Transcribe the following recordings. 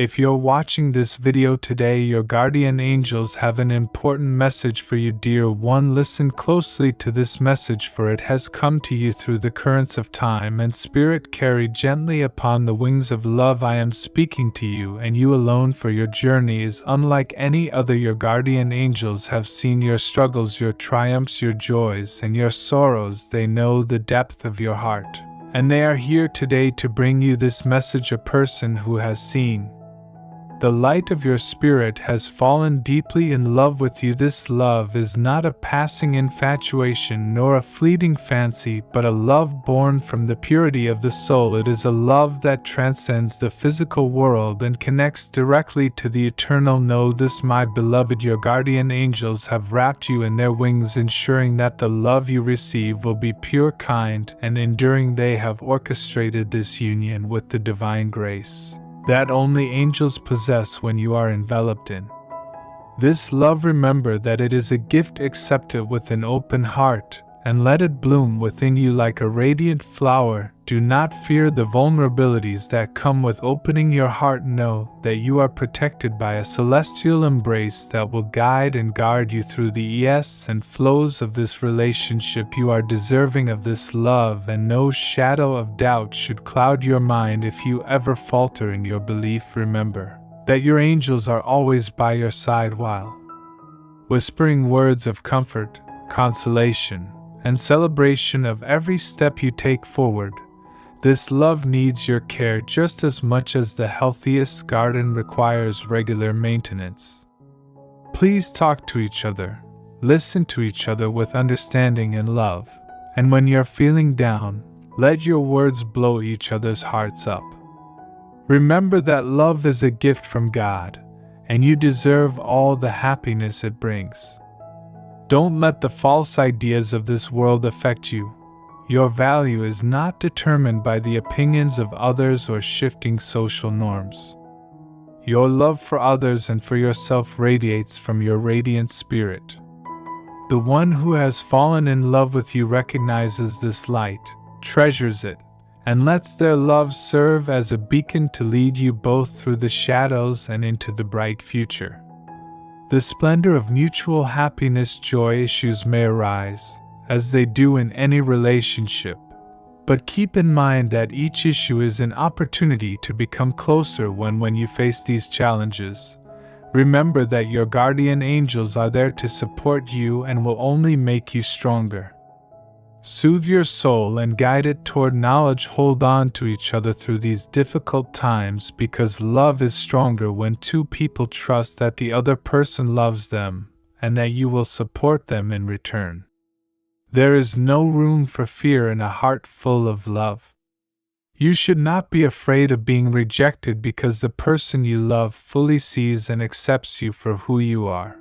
If you're watching this video today, your guardian angels have an important message for you, dear one. Listen closely to this message, for it has come to you through the currents of time and spirit. Carry gently upon the wings of love. I am speaking to you and you alone, for your journey is unlike any other. Your guardian angels have seen your struggles, your triumphs, your joys, and your sorrows. They know the depth of your heart, and they are here today to bring you this message. A person who has seen the light of your spirit has fallen deeply in love with you. This love is not a passing infatuation nor a fleeting fancy, but a love born from the purity of the soul. It is a love that transcends the physical world and connects directly to the eternal. Know this, my beloved, your guardian angels have wrapped you in their wings, ensuring that the love you receive will be pure, kind, and enduring. They have orchestrated this union with the divine grace that only angels possess. When you are enveloped in this love, remember that it is a gift. Accept it with an open heart and let it bloom within you like a radiant flower. Do not fear the vulnerabilities that come with opening your heart. Know that you are protected by a celestial embrace that will guide and guard you through the ebbs and flows of this relationship. You are deserving of this love, and no shadow of doubt should cloud your mind. If you ever falter in your belief, remember that your angels are always by your side, while whispering words of comfort, consolation, and celebration of every step you take forward. This love needs your care just as much as the healthiest garden requires regular maintenance. Please talk to each other, listen to each other with understanding and love, and when you're feeling down, let your words blow each other's hearts up. Remember that love is a gift from God, and you deserve all the happiness it brings. Don't let the false ideas of this world affect you. Your value is not determined by the opinions of others or shifting social norms. Your love for others and for yourself radiates from your radiant spirit. The one who has fallen in love with you recognizes this light, treasures it, and lets their love serve as a beacon to lead you both through the shadows and into the bright future. The splendor of mutual happiness. Joy issues may arise, as they do in any relationship, but keep in mind that each issue is an opportunity to become closer. When you face these challenges, remember that your guardian angels are there to support you and will only make you stronger. Soothe your soul and guide it toward knowledge. Hold on to each other through these difficult times, because love is stronger when two people trust that the other person loves them and that you will support them in return. There is no room for fear in a heart full of love. You should not be afraid of being rejected, because the person you love fully sees and accepts you for who you are.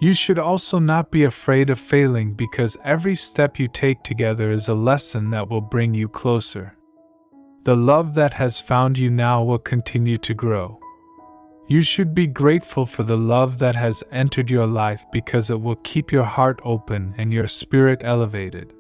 You should also not be afraid of failing, because every step you take together is a lesson that will bring you closer. The love that has found you now will continue to grow. You should be grateful for the love that has entered your life, because it will keep your heart open and your spirit elevated.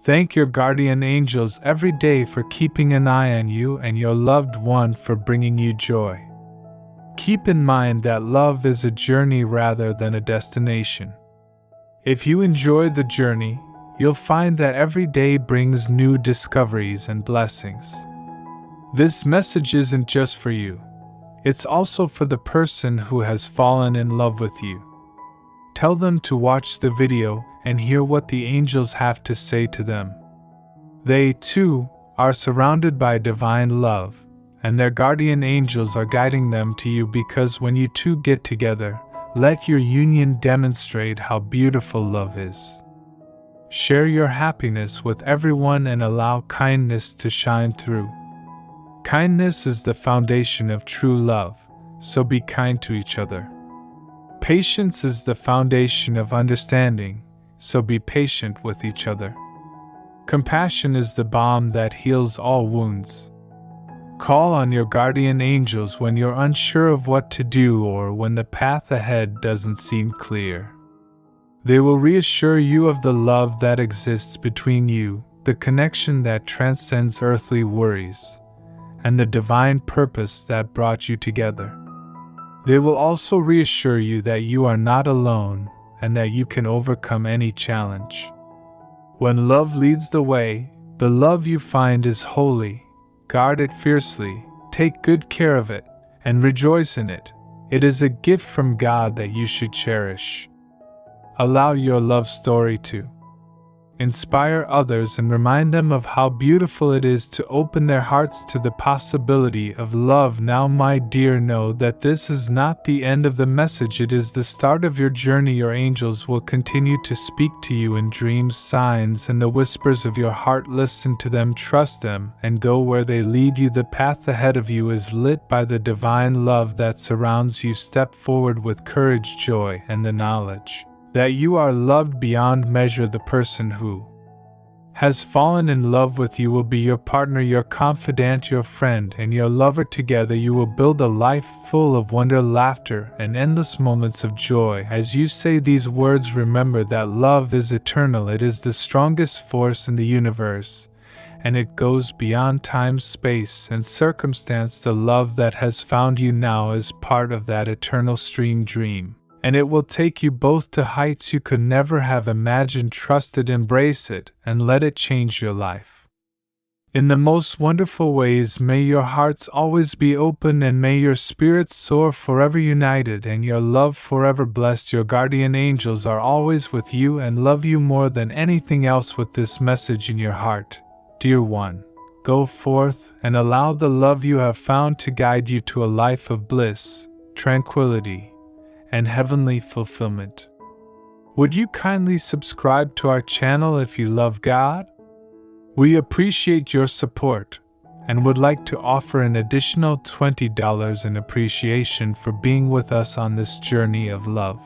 Thank your guardian angels every day for keeping an eye on you and your loved one, for bringing you joy. Keep in mind that love is a journey rather than a destination. If you enjoy the journey, you'll find that every day brings new discoveries and blessings. This message isn't just for you. It's also for the person who has fallen in love with you. Tell them to watch the video and hear what the angels have to say to them. They, too, are surrounded by divine love, and their guardian angels are guiding them to you, because when you two get together, let your union demonstrate how beautiful love is. Share your happiness with everyone and allow kindness to shine through. Kindness is the foundation of true love, so be kind to each other. Patience is the foundation of understanding, so be patient with each other. Compassion is the balm that heals all wounds. Call on your guardian angels when you're unsure of what to do or when the path ahead doesn't seem clear. They will reassure you of the love that exists between you, the connection that transcends earthly worries, and the divine purpose that brought you together. They will also reassure you that you are not alone and that you can overcome any challenge. When love leads the way, the love you find is holy. Guard it fiercely, take good care of it, and rejoice in it. It is a gift from God that you should cherish. Allow your love story to inspire others and remind them of how beautiful it is to open their hearts to the possibility of love. Now, my dear, know that this is not the end of the message. It is the start of your journey. Your angels will continue to speak to you in dreams, signs, and the whispers of your heart. Listen to them, trust them, and go where they lead you. The path ahead of you is lit by the divine love that surrounds you. Step forward with courage, joy, and the knowledge that you are loved beyond measure. The person who has fallen in love with you will be your partner, your confidant, your friend, and your lover. Together you will build a life full of wonder, laughter, and endless moments of joy. As you say these words, remember that love is eternal. It is the strongest force in the universe, and it goes beyond time, space, and circumstance. The love that has found you now is part of that eternal stream dream, and it will take you both to heights you could never have imagined. Trust it, embrace it, and let it change your life in the most wonderful ways. May your hearts always be open, and may your spirits soar forever united, and your love forever blessed. Your guardian angels are always with you and love you more than anything else. With this message in your heart, dear one, go forth and allow the love you have found to guide you to a life of bliss, tranquility, and heavenly fulfillment. Would you kindly subscribe to our channel if you love God? We appreciate your support and would like to offer an additional $20 in appreciation for being with us on this journey of love.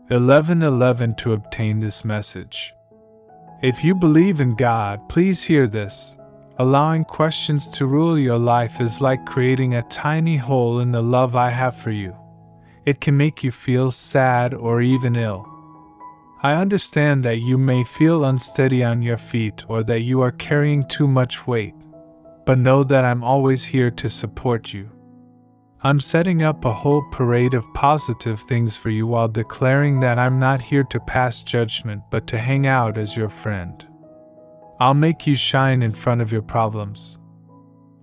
1111 to obtain this message. If you believe in God, please hear this. Allowing questions to rule your life is like creating a tiny hole in the love I have for you. It can make you feel sad or even ill. I understand that you may feel unsteady on your feet or that you are carrying too much weight, but know that I'm always here to support you. I'm setting up a whole parade of positive things for you while declaring that I'm not here to pass judgment but to hang out as your friend. I'll make you shine in front of your problems.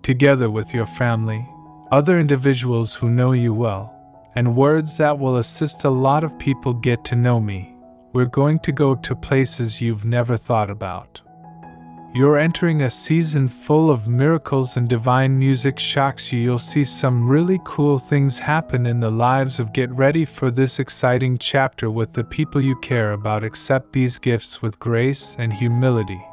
Together with your family, other individuals who know you well, and words that will assist a lot of people get to know me, we're going to go to places you've never thought about. You're entering a season full of miracles and divine music shocks you. You'll see some really cool things happen in the lives of. Get ready for this exciting chapter with the people you care about. Accept these gifts with grace and humility,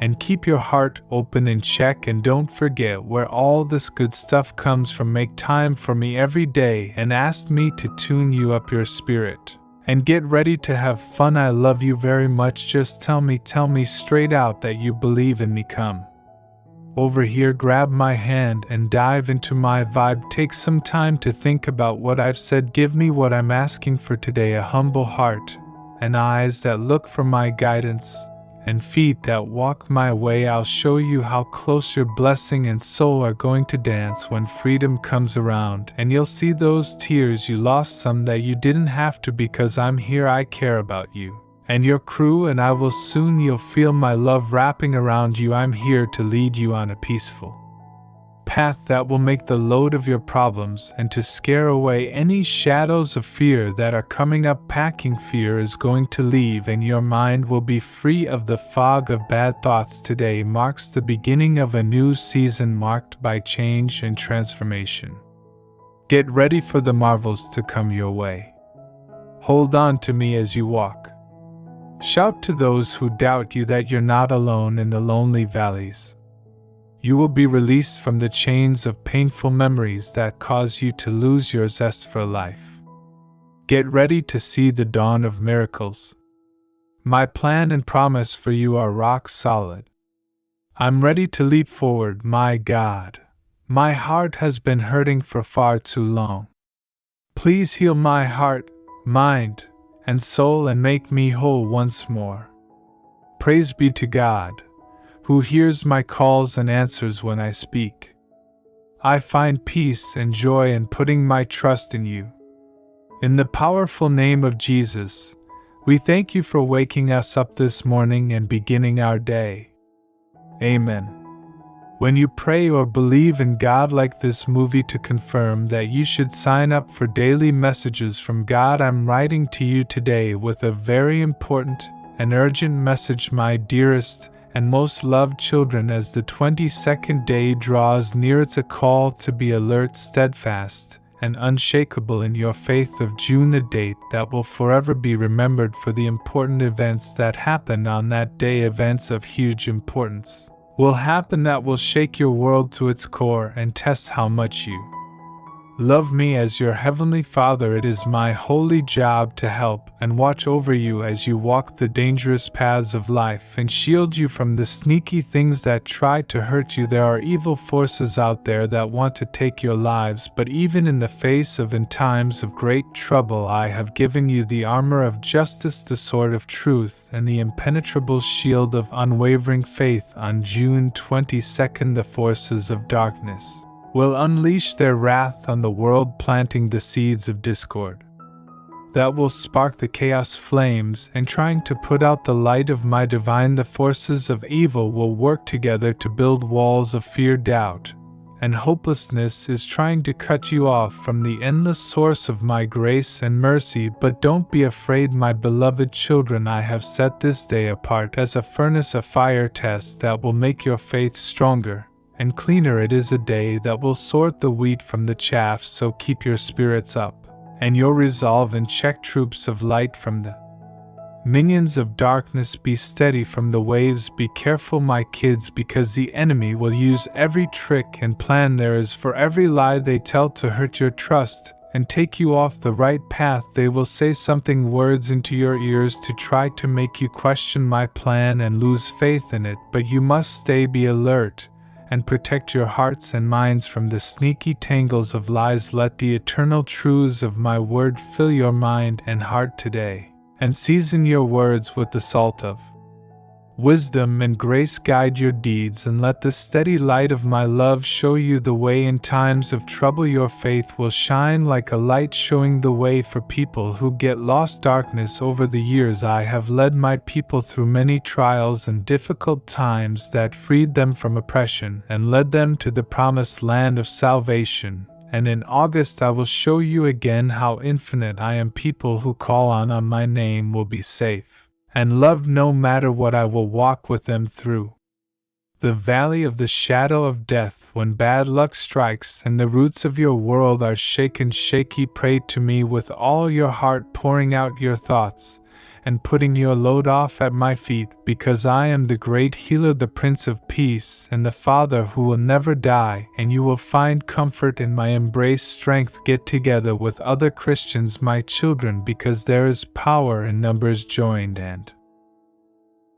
and keep your heart open in check, and don't forget where all this good stuff comes from. Make time for me every day and ask me to tune you up your spirit. And get ready to have fun. I love you very much. Just tell me straight out that you believe in me. Come over here, grab my hand, and dive into my vibe. Take some time to think about what I've said. Give me what I'm asking for today: a humble heart, and eyes that look for my guidance, and feet that walk my way. I'll show you how close your blessing and soul are going to dance when freedom comes around, and you'll see those tears you lost, some that you didn't have to, because I'm here. I care about you and your crew, and I will soon. You'll feel my love wrapping around you. I'm here to lead you on a peaceful path that will make the load of your problems and to scare away any shadows of fear that are coming up. Packing fear is going to leave, and your mind will be free of the fog of bad thoughts. Today marks the beginning of a new season marked by change and transformation. Get ready for the marvels to come your way. Hold on to me as you walk. Shout to those who doubt you that you're not alone in the lonely valleys. You will be released from the chains of painful memories that cause you to lose your zest for life. Get ready to see the dawn of miracles. My plan and promise for you are rock solid. I'm ready to leap forward. My God, my heart has been hurting for far too long. Please heal my heart, mind, and soul and make me whole once more. Praise be to God, who hears my calls and answers when I speak. I find peace and joy in putting my trust in you. In the powerful name of Jesus, we thank you for waking us up this morning and beginning our day. Amen. When you pray or believe in God like this movie to confirm that you should sign up for daily messages from God, I'm writing to you today with a very important and urgent message, my dearest and most loved children. As the 22nd day draws near, it's a call to be alert, steadfast, and unshakable in your faith of June, a date that will forever be remembered for the important events that happened on that day. Events of huge importance will happen that will shake your world to its core and test how much you love me as your Heavenly Father. It is my holy job to help and watch over you as you walk the dangerous paths of life and shield you from the sneaky things that try to hurt you. There are evil forces out there that want to take your lives, but even in the face of in times of great trouble, I have given you the armor of justice, the sword of truth, and the impenetrable shield of unwavering faith. On June 22nd, the forces of darkness will unleash their wrath on the world, planting the seeds of discord that will spark the chaos flames and trying to put out the light of my divine. The forces of evil will work together to build walls of fear, doubt, and hopelessness is trying to cut you off from the endless source of my grace and mercy. But don't be afraid, my beloved children. I have set this day apart as a furnace, a fire test that will make your faith stronger and cleaner. It is a day that will sort the wheat from the chaff, so keep your spirits up and your resolve in check. Troops of light from the minions of darkness, be steady from the waves. Be careful, my kids, because the enemy will use every trick and plan there is for every lie they tell to hurt your trust and take you off the right path. They will say something, words into your ears to try to make you question my plan and lose faith in it, but you must be alert and protect your hearts and minds from the sneaky tangles of lies. Let the eternal truths of my word fill your mind and heart today, and season your words with the salt of wisdom and grace. Guide your deeds, and let the steady light of my love show you the way. In times of trouble, your faith will shine like a light, showing the way for people who get lost. Darkness. Over the years, I have led my people through many trials and difficult times that freed them from oppression and led them to the promised land of salvation. And in August, I will show you again how infinite I am. People who call on my name will be safe and loved no matter what. I will walk with them through the valley of the shadow of death. When bad luck strikes and the roots of your world are shaken, shaky, pray to me with all your heart, pouring out your thoughts and putting your load off at my feet, because I am the great healer, the Prince of Peace, and the Father who will never die, and you will find comfort in my embrace. Strength. Get together with other Christians, my children, because there is power in numbers joined and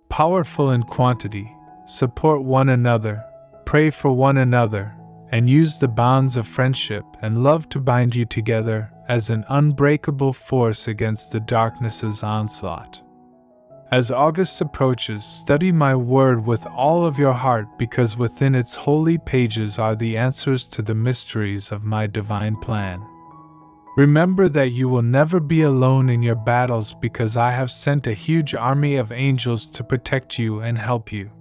powerful in quantity. Support one another, pray for one another, and use the bonds of friendship and love to bind you together as an unbreakable force against the darkness's onslaught. As August approaches, study my word with all of your heart, because within its holy pages are the answers to the mysteries of my divine plan. Remember that you will never be alone in your battles, because I have sent a huge army of angels to protect you and help you.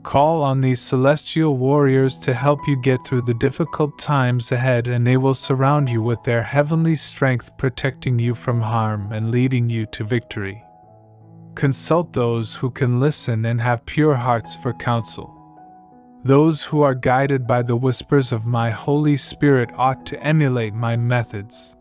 Call on these celestial warriors to help you get through the difficult times ahead, and they will surround you with their heavenly strength, protecting you from harm and leading you to victory. Consult those who can listen and have pure hearts for counsel. Those who are guided by the whispers of my Holy Spirit ought to emulate my methods.